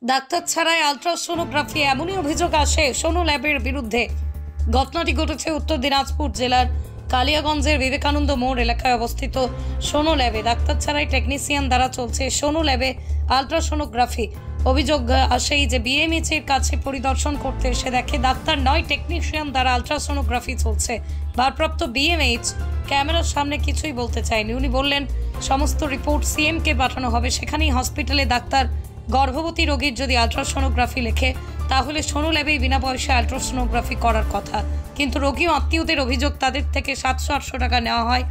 Doctor ছাড়াই ultrasonography এমনই অভিযোগ আসে সোনু ল্যাবের বিরুদ্ধে। ঘটনাটি ঘটেছে উত্তর দিনাজপুর জেলার কালিয়াগঞ্জের বিবেকানন্দ মোড় এলাকায় অবস্থিত সোনু ল্যাবে। ডাক্তার ছাড়াই টেকনিশিয়ান দ্বারা চলছে সোনু ল্যাবে আলট্রাসোনোগ্রাফি। অভিযোগ আসেই যে বিএমএইচের কাছে পরিদর্শন করতে এসে দেখে ডাক্তার নয়, টেকনিশিয়ান দ্বারা আলট্রাসোনোগ্রাফি চলছে। ভারপ্রাপ্ত বিএমএইচ ক্যামেরার সামনে কিছুই বলতে চায়নি। উনি বললেন সমস্ত রিপোর্ট সিএমকে পাঠানো হবে, সেখানেই হসপিটালে ডাক্তার গর্ভবতী রোগীর যদি আলট্রাসোনোগ্রাফি লেখে তাহলে সোনু ল্যাবেই বিনা পয়সায় আলট্রাসোনোগ্রাফি করার কথা। কিন্তু রোগী ও আত্মীয়দের অভিযোগ তাদের থেকে 700-800 টাকা নেওয়া হয়।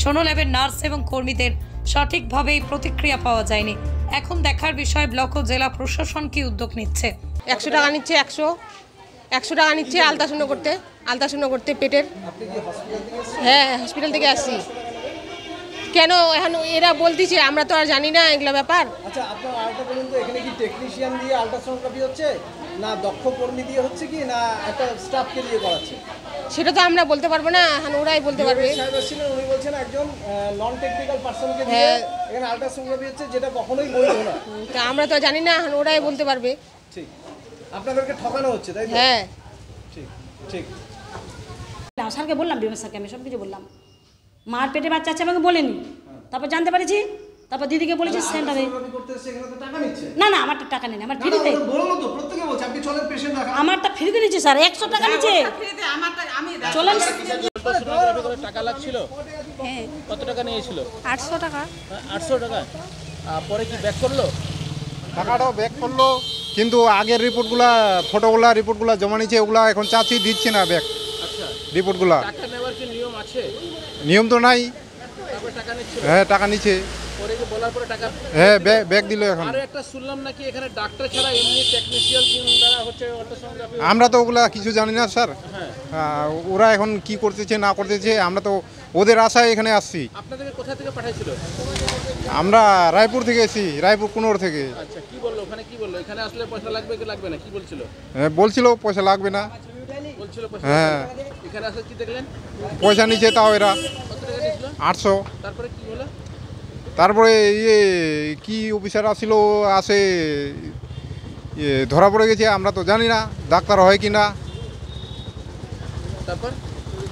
সোনু ল্যাবের নার্স এবং কর্মীদের সঠিকভাবেই প্রতিক্রিয়া পাওয়া যায়নি। এখন দেখার বিষয় ব্লক ও জেলা প্রশাসন কি উদ্যোগ নিচ্ছে। 100 টাকা নিচ্ছে, 100 টাকা নিচ্ছে আলট্রাসাউন্ড করতে পেটের। হ্যাঁ, হসপিটাল থেকে আসছি। কেন এখন এরা বলতেছে, আমরা তো আর জানি না এগুলো ব্যাপার। আচ্ছা, আপনার আরেকটা বলুন তো, এখানে কি টেকনিশিয়ান দিয়ে আলট্রাসোনোগ্রাফি হচ্ছে, না দক্ষ কর্মী দিয়ে হচ্ছে, কি না একটা স্টাফকে দিয়ে করাচ্ছে? সেটা তো আমরা বলতে পারবো না, এখন ওরাই বলতে পারবে। উনি বলছেন একজন নন টেকনিক্যাল পারসনকে দিয়ে এখানে আলট্রাসোনোগ্রাফি হচ্ছে, যেটা কখনোই বৈধ না। তা আমরা তো জানি না, এখন ওরাই বলতে পারবে। ঠিক, আপনাদেরকে ঠকানো হচ্ছে, তাই তো? হ্যাঁ, ঠিক ঠিক। স্যারকে বললাম, বিমল স্যারকে আমি সব কিছু বললাম। মার পেটে বাচ্চা আছে আমাকে বলেনি, তারপর জানতে পারেছি, তারপর দিদিকে বলেছি সেন্টারে। না না, আমারটা টাকা নেই, আমার ফ্রিতে। আমারটা ফ্রিতে নিচ্ছে স্যার, 100 টাকা নিচ্ছে। চলেন। টাকা লাগছিল? হ্যাঁ। কত টাকা নিয়েছিল? 800 টাকা। 800 টাকা। পরে কি ব্যাক করলো? টাকাটাও ব্যাক করলো, কিন্তু আগের রিপোর্টগুলো জমা নিচ্ছে, ওগুলা এখন চাচ্ছি দিচ্ছে না ব্যাক। আচ্ছা, রিপোর্টগুলা টাকা নেওয়ার কি নিয়ম আছে? নিয়ম তো নাই। তারপরে টাকা নিচ্ছে? হ্যাঁ, টাকা নিচ্ছে। পরে কি বলার পরে টাকা? হ্যাঁ, ব্যাক দিল। এখন আরো একটা শুনলাম নাকি এখানে ডাক্তার ছাড়া এমনি টেকনিশিয়ান দ্বারা হচ্ছে আলট্রাসোনোগ্রাফি। আমরা তো ওগুলা কিছু জানি না স্যার। ওরা এখন কি করতেছে না করতেছে, আমরা তো ওদের আশায় এখানে আসছি। আপনাদেরকে কোথা থেকে পাঠাইছিল? আমরা রায়পুর থেকে এসেছি, রায়পুর কুনোর থেকে। আচ্ছা, কি বললো ওখানে? কি বললো এখানে আসলে পয়সা লাগবে কি লাগবে না, কি বলছিল? হ্যাঁ, বলছিল পয়সা লাগবে না। বলছিল পয়সা? হ্যাঁ। এখানে আসলে কি দেখলেন? পয়সা নিচ্ছে, তাও এরা কত টাকা নিয়েছিল? 800। তারপরে কি হলো? তারপরে কি অফিসার আসছিল, আসে ধরা পড়ে গেছে। আমরা তো জানি না ডাক্তার হয় কি না।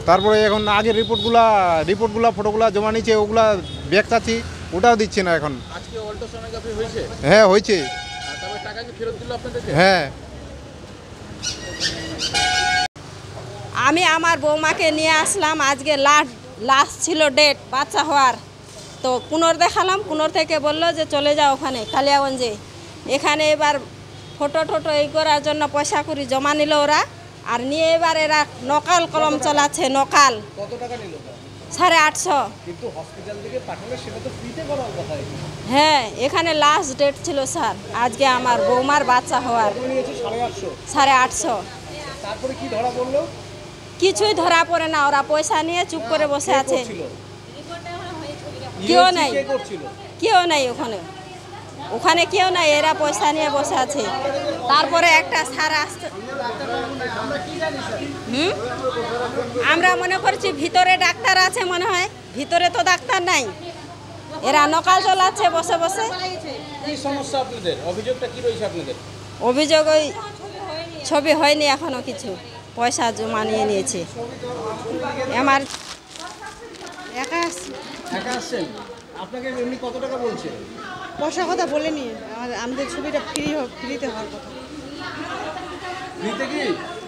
তারপরে এখন আগের রিপোর্টগুলা ফটোগুলা জমা নিচ্ছে, ওগুলা ব্যাক চাচ্ছি, ওটাও দিচ্ছে না এখন। আজকে আলট্রাসোনোগ্রাফি হয়েছে? হ্যাঁ, হয়েছে। তারপরে টাকা কি ফেরত দিল আপনাদেরকে? হ্যাঁ। আমি আমার বৌমাকে নিয়ে আসলাম, আজকে লাস্ট ছিল ডেট বাচ্চা হওয়ার। তো কুনোর দেখালাম, কুনোর থেকে বললো যে চলে যাও ওখানে কালিয়াগঞ্জে। এখানে এবার ফটো এই করার জন্য পয়সা করি জমা নিল ওরা, আর নিয়ে এবার এরা নকাল কলম চালাচ্ছে। নকাল। কত টাকা নিল? 850। কিন্তু হসপিটাল থেকে পাঠালে সেটা তো ফ্রিতে করার কথা। হ্যাঁ, এখানে লাস্ট ডেট ছিল স্যার, আজকে আমার বৌমার বাচ্চা হওয়ার। 850। তারপরে কি ধরা পড়লো? কিছুই ধরা পড়ে না, ওরা পয়সা নিয়ে চুপ করে বসে আছে। কেউ নাই ওখানে কেউ নাই, এরা পয়সা নিয়ে বসে আছে। তারপরে একটা স্যার আসছে, আমরা মনে করছি ভিতরে ডাক্তার আছে, মনে হয় ভিতরে তো ডাক্তার নাই, এরা নকাল চলাচ্ছে বসে বসে। কি সমস্যা আপনাদের? অভিযোগটা কি রয়েছে আপনাদের? অভিযোগ ওই ছবি হয়নি এখনো, কিছু পয়সা জমা নিয়ে নিয়েছে। আমার একা আসছেন, আপনাকে এমনি কত টাকা বলছে? পয়সার কথা বলেনি, আমাদের ছবিটা ফ্রিতে হওয়ার কথা। ফ্রিতে কি?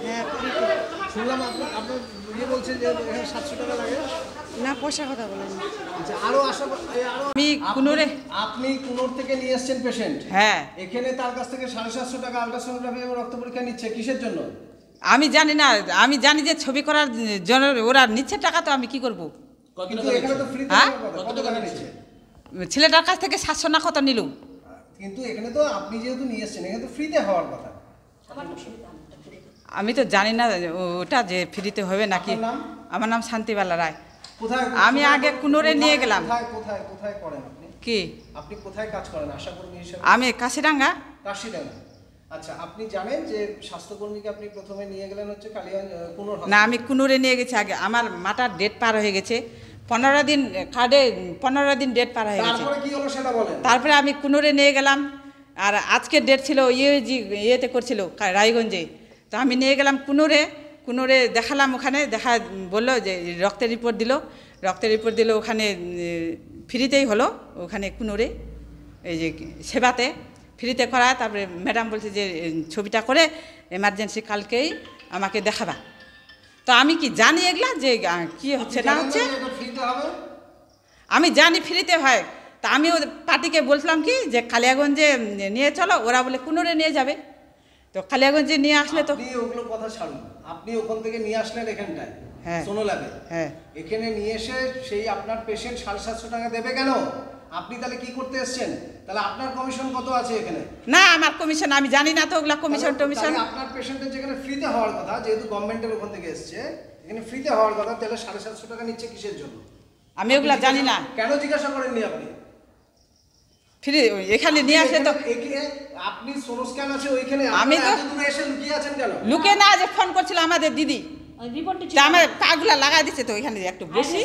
হ্যাঁ, ফ্রিতে। শুনলাম আপনার বলছে যে এখানে 700 টাকা লাগে। না, পয়সার কথা বলেনি। আচ্ছা, আরো আপনি কুনোর থেকে নিয়ে এসেছেন পেশেন্ট। হ্যাঁ, এখানে তার কাছ থেকে 750 টাকা আলট্রাসোনোগ্রাফি এবং রক্ত পরীক্ষা নিচ্ছে, কিসের জন্য? আমি জানি না, আমি জানি যে ছবি করার জন্য ওরা নিচ্ছে টাকা, তো আমি কি করব? কিন্তু এখানে তো ফ্রিতে কত টাকা নিচ্ছে? ছেলেটার কাছ থেকে 700 না কত নিল। কিন্তু এখানে তো আপনি যেহেতু নিয়ে এসেছেন, এখানে তো ফ্রিতে হওয়ার কথা। আমি তো জানি না ওটা যে ফ্রিতে হবে নাকি। আমার নাম শান্তিবালা রায়। আমি আগে কুনোরে নিয়ে গেলাম। কোথায় করেন আপনি? কি আপনি কোথায় কাজ করেন আশাকর্মী হিসেবে? আমি কাশিরাঙ্গা। আচ্ছা, আপনি জানেন যে স্বাস্থ্যকর্মীকে আপনি প্রথমে নিয়ে গেলেন হচ্ছে কালিয়াগঞ্জ কুনোর? না, আমি কুনোরে নিয়ে গেছি আগে। আমার মাটার ডেট পার হয়ে গেছে, 15 দিন কার্ডে 15 দিন ডেট পার হয়ে গেছে। তারপরে কি হলো সেটা বলেন। তারপরে আমি কুনোরে নিয়ে গেলাম, আর আজকের ডেট ছিল ইয়েতে করছিল রায়গঞ্জে। তো আমি নিয়ে গেলাম কুনোরে দেখালাম, ওখানে বললো যে রক্তের রিপোর্ট দিল ওখানে ফ্রিতেই হলো, ওখানে কুনোরে এই যে সেবাতে ফ্রিতে করা। তারপরে ম্যাডাম বলছে যে ছবিটা করে এমার্জেন্সি কালকেই আমাকে দেখাবা। তো আমি কি জানি এগুলা যে কি হচ্ছে না হচ্ছে, আমি জানি ফ্রিতে হয়। তা আমি ওদের পার্টিকে বলছিলাম কি যে কালিয়াগঞ্জে নিয়ে চলো, ওরা বলে কুনোরে নিয়ে যাবে। তো কালিয়াগঞ্জে নিয়ে আসলে তো ওগুলো কথা ছাড়ুন, আপনি ওখান থেকে নিয়ে আসলেন এখানটায় সোনো ল্যাবে, এখানে নিয়ে এসে সেই আপনার পেশেন্ট 750 টাকা দেবে কেন? আপনি তাহলে কি করতে এসেছেন? তাহলে আপনার কমিশন কত আছে এখানে? না, আমার কমিশন আমি জানি না তো ওগুলা কমিশন টমিশন। আপনার পেশেন্টের যেখানে ফ্রিতে হওয়ার কথা, যেহেতু গভর্নমেন্টের ওখান থেকে এসছে, এখানে ফ্রিতে হওয়ার কথা, তাহলে 750 টাকা নিচ্ছে কিসের জন্য? আমি ওগুলা জানি না। কেন জিজ্ঞাসা করেননি আপনি? ফ্রি এখানে নিয়ে আসে তো আপনি সোনো স্ক্যান আছে ওইখানে, আমি তো এত দূরে এসে লুকিয়ে আছেন কেন? লুকে না, যে ফোন করছিল আমাদের দিদি, আমার পাগুলা লাগাই দিচ্ছে তো ওইখানে একটু বসি।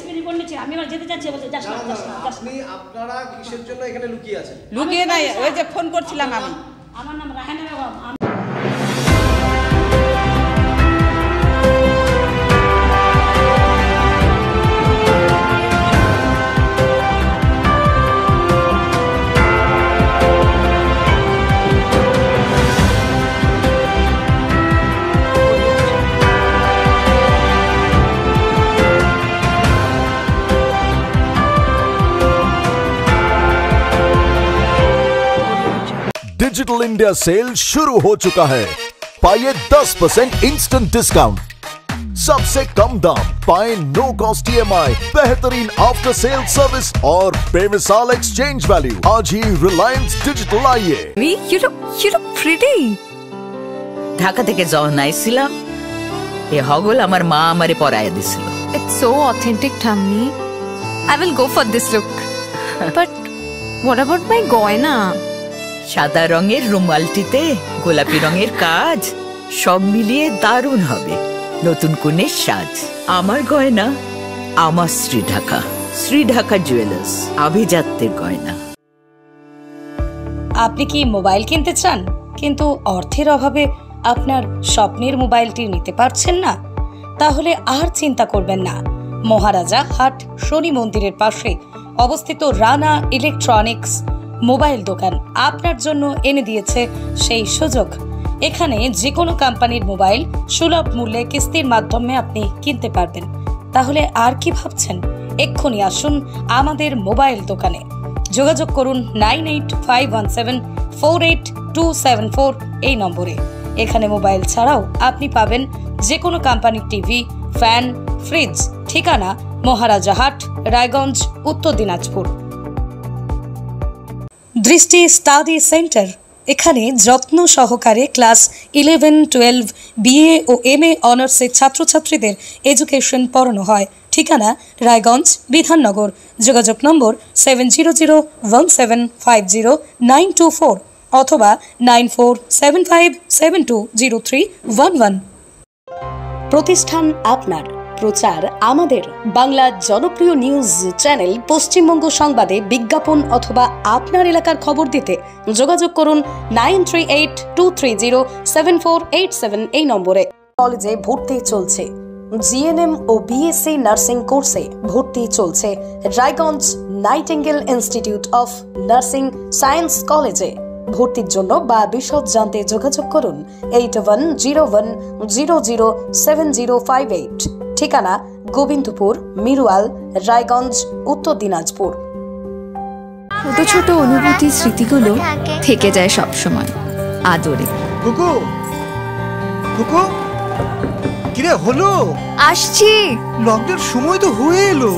আপনি আপনারা কিসের জন্য এখানে লুকিয়ে আছেন? লুকিয়ে নাই, ওই যে ফোন করছিলাম আমি। আমার নাম Rahana Begum. Digital India sale शुरू हो चुका है। पाइए 10% इंस्टेंट डिस्काउंट, सबसे कम दाम, पाए नो कॉस्ट EMI, बेहतरीन आफ्टर सेल सर्विस और बेमिसाल एक्सचेंज वैल्यू। आज ही रिलायंस डिजिटल आइए। You look pretty. ঢাকা থেকে যখন আইছিলাম এ হগল আমার মা আমারে পরায়া দিছিল। It's so authentic, Tammi. I will go for this look. But what about my goina? সাদা রঙের রুমালটিতে গোলাপি রঙের কাজ, সব মিলিয়ে দারুণ হবে নতুন কনের সাজ। আমার গয়না আমার শ্রী ঢাকা জুয়েলার্স, আভিজাত্যের গয়না। আপনি কি মোবাইল কিনতে চান কিন্তু অর্থের অভাবে আপনার স্বপ্নের মোবাইলটি নিতে পারছেন না? তাহলে আর চিন্তা করবেন না। মহারাজা হাট শনি মন্দিরের পাশে অবস্থিত রানা ইলেকট্রনিক্স মোবাইল দোকান আপনার জন্য এনে দিয়েছে সেই সুযোগ। এখানে যে কোনো কোম্পানির মোবাইল সুলভ মূল্যে কিস্তির মাধ্যমে আপনি কিনতে পারবেন। তাহলে আর কি ভাবছেন? এক্ষুনি আসুন আমাদের মোবাইল দোকানে। যোগাযোগ করুন 9851748274 এই নম্বরে। এখানে মোবাইল ছাড়াও আপনি পাবেন যে কোনো কোম্পানির টিভি, ফ্যান, ফ্রিজ। ঠিকানা মহারাজা হাট, রায়গঞ্জ, উত্তর দিনাজপুর। দৃষ্টি স্টাডি সেন্টার, এখানে যত্ন সহকারে ক্লাস 11, 12, BA ও MA অনার্সের ছাত্রছাত্রীদের এডুকেশন পড়ানো হয়। ঠিকানা রায়গঞ্জ, বিধাননগর। যোগাযোগ নম্বর 7001750924 অথবা 9475720311। প্রতিষ্ঠান আপনার, প্রচার আমাদের। বাংলা জনপ্রিয় নিউজ চ্যানেল পশ্চিমবঙ্গ সংবাদে বিজ্ঞাপন অথবা আপনার এলাকার খবর দিতে যোগাযোগ করুন 9382307487 এই নম্বরে। কলেজে ভর্তি চলছে। GNM ও BSc নার্সিং কোর্সে ভর্তি চলছে Raiganj nightingale institute of nursing science কলেজে। ভর্তির জন্য বা বিশদ জানতে যোগাযোগ করুন 8101007058। ঠিকানা গোবিন্দপুর, মিরুয়াল, রায়গঞ্জ, উত্তর দিনাজপুর। ছোট ছোট অনুভূতি, স্মৃতিগুলো থেকে যায় সব সময় আদরে। কুকু কুকু, কিরে হলো? আসছি, লকডাউন সময় তো হয়ে এলো।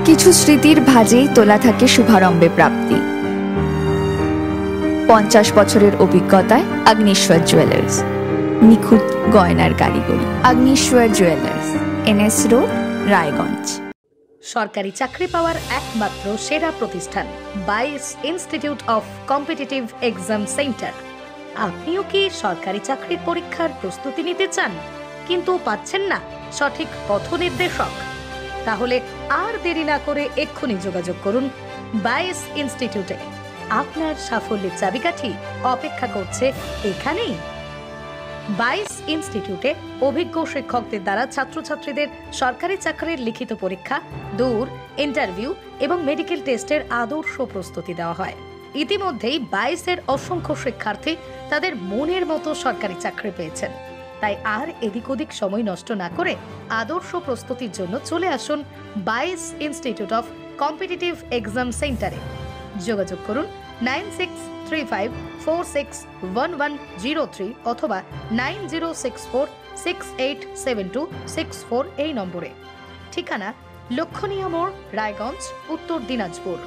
কিছু স্মৃতির ভাজেই তোলা থাকে শুভারম্ভে প্রাপ্তি। 50 বছরের অভিজ্ঞতায় অগ্নিশ্বর জুয়েলার্স, নিখুঁত গয়নার কারিগরি। Agnishwar jewellers, NS road, Raiganj. সরকারি চাকরি পাওয়ার একমাত্র সেরা প্রতিষ্ঠান 22 institute of competitive exam centre. আপনিও কি সরকারি চাকরির পরীক্ষার প্রস্তুতি নিতে চান কিন্তু পাচ্ছেন না সঠিক পথ নির্দেশক? তাহলে আর দেরি না করে এক্ষুনি যোগাযোগ করুন বাইস ইনস্টিটিউটে। আপনার সাফল্যের চাবিকাঠি অপেক্ষা করছে এখানেই। বাইস ইনস্টিটিউটে অভিজ্ঞ শিক্ষকদের দ্বারা ছাত্রছাত্রীদের সরকারি চাকরির লিখিত পরীক্ষা, দূর ইন্টারভিউ এবং মেডিকেল টেস্টের আদর্শ প্রস্তুতি দেওয়া হয়। ইতিমধ্যেই 22-এর অসংখ্য শিক্ষার্থী তাদের মনের মতো সরকারি চাকরি পেয়েছেন। তাই আর এদিক ওদিক সময় নষ্ট না করে আদর্শ প্রস্তুতির জন্য চলে আসুন 22 ইনস্টিটিউট অফ কম্পিটিটিভ এক্সাম সেন্টারে। যোগাযোগ করুন 9635461103 অথবা 9064687264 এই নম্বরে। ঠিকানা লক্ষণীয় মোড়, রায়গঞ্জ, উত্তর দিনাজপুর।